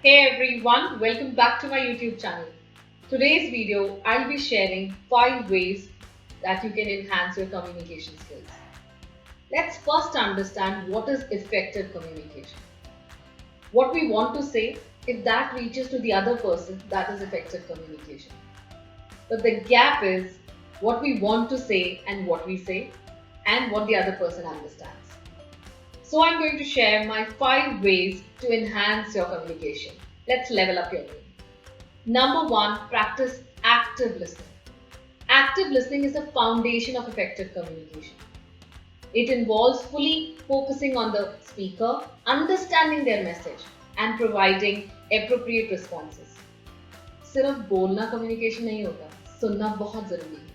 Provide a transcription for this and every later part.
Hey everyone, welcome back to my YouTube channel. Today's video, I'll be sharing 5 ways that you can enhance your communication skills. Let's first understand what is effective communication. What we want to say, if that reaches to the other person, that is effective communication. But the gap is what we want to say and what we say and what the other person understands. So I'm going to share my 5 ways to enhance your communication. Let's level up your game. Number 1, practice active listening. Active listening is the foundation of effective communication. It involves fully focusing on the speaker, understanding their message, and providing appropriate responses. सिर्फ बोलना communication नहीं होता, सुनना बहुत जरूरी है.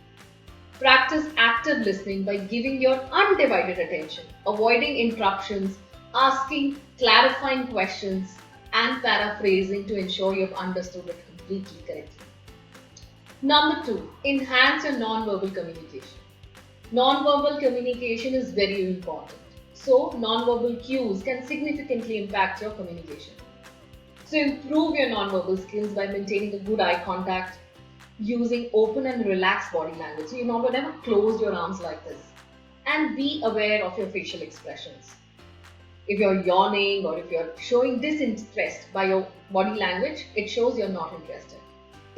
Practice active listening by giving your undivided attention, avoiding interruptions, asking clarifying questions, and paraphrasing to ensure you've understood it completely correctly. Number 2, enhance your non-verbal communication. Non-verbal communication is very important. So, non-verbal cues can significantly impact your communication. So, improve your non-verbal skills by maintaining a good eye contact, using open and relaxed body language. So, you never close your arms like this. And be aware of your facial expressions. If you're yawning or if you're showing disinterest by your body language, it shows you're not interested.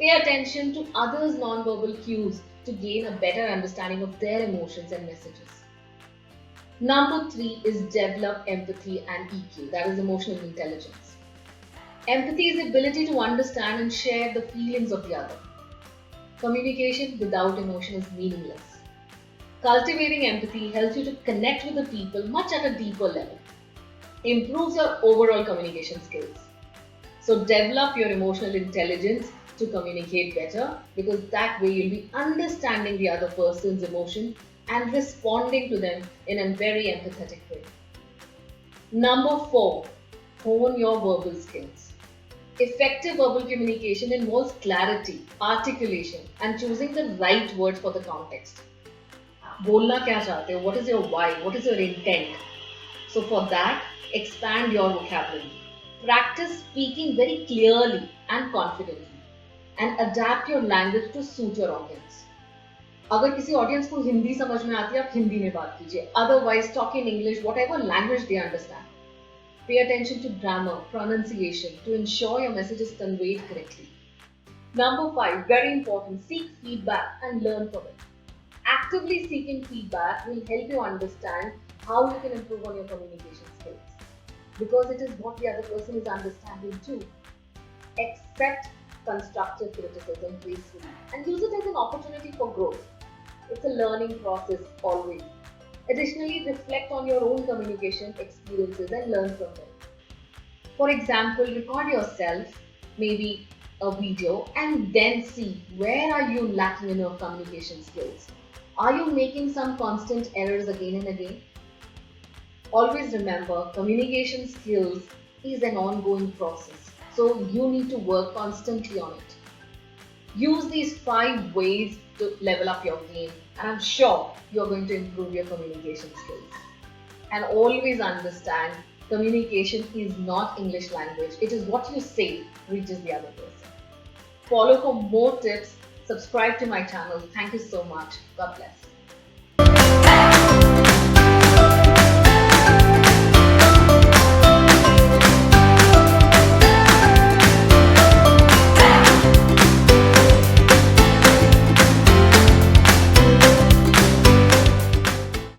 Pay attention to others' non-verbal cues to gain a better understanding of their emotions and messages. Number 3 is develop empathy and EQ, that is emotional intelligence. Empathy is the ability to understand and share the feelings of the other. Communication without emotion is meaningless. Cultivating empathy helps you to connect with the people much at a deeper level. Improves your overall communication skills. So develop your emotional intelligence to communicate better, because that way you'll be understanding the other person's emotion and responding to them in a very empathetic way. Number 4, hone your verbal skills. Effective verbal communication involves clarity, articulation, and choosing the right words for the context. बोलना क्या चाहते हो? What is your why? What is your intent? So for that, expand your vocabulary. Practice speaking very clearly and confidently, and adapt your language to suit your audience. अगर किसी audience को हिंदी समझ में आती है, आप हिंदी में बात कीजिए. Otherwise, talk in English, whatever language they understand. Pay attention to grammar, pronunciation to ensure your message is conveyed correctly. Number 5, very important, seek feedback and learn from it. Actively seeking feedback will help you understand how you can improve on your communication skills, because it is what the other person is understanding too. Accept constructive criticism gracefully and use it as an opportunity for growth. It's a learning process always. Additionally, reflect on your own communication experiences and learn from them. For example, record yourself, maybe a video, and then see where are you lacking in your communication skills. Are you making some constant errors again and again? Always remember, communication skills is an ongoing process, so you need to work constantly on it. Use these 5 ways to level up your game, and I'm sure you're going to improve your communication skills. And always understand, communication is not English language. It is what you say reaches the other person. Follow for more tips. Subscribe to my channel. Thank you so much. God bless.